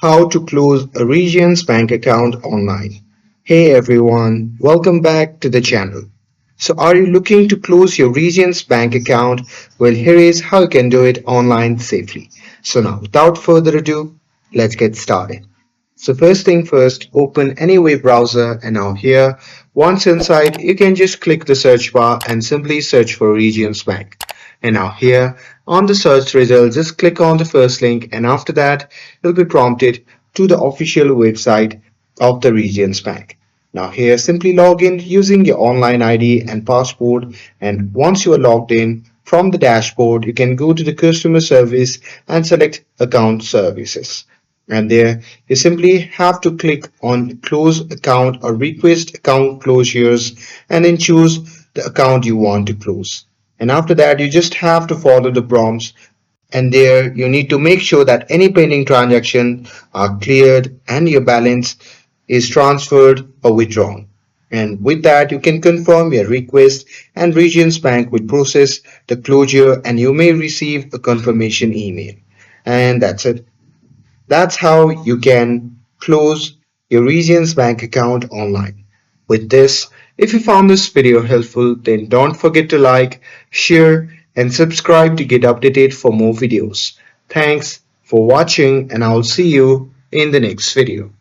How to close a Regions bank account online. Hey everyone, welcome back to the channel. So are you looking to close your Regions bank account? Well, here is how you can do it online safely. So now without further ado, let's get started. So first thing first, open any web browser and now here, once inside, you can just click the search bar and simply search for Regions Bank. And now here, on the search result, just click on the first link and after that, you'll be prompted to the official website of the Regions Bank. Now here, simply log in using your online ID and password, and once you are logged in, from the dashboard, you can go to the customer service and select account services. And there you simply have to click on close account or request account closures and then choose the account you want to close. And after that, you just have to follow the prompts, and there you need to make sure that any pending transactions are cleared and your balance is transferred or withdrawn. And with that, you can confirm your request and Regions Bank will process the closure and you may receive a confirmation email. And that's it. That's how you can close your Regions bank account online. With this, if you found this video helpful, then don't forget to like, share, and subscribe to get updated for more videos. Thanks for watching, and I'll see you in the next video.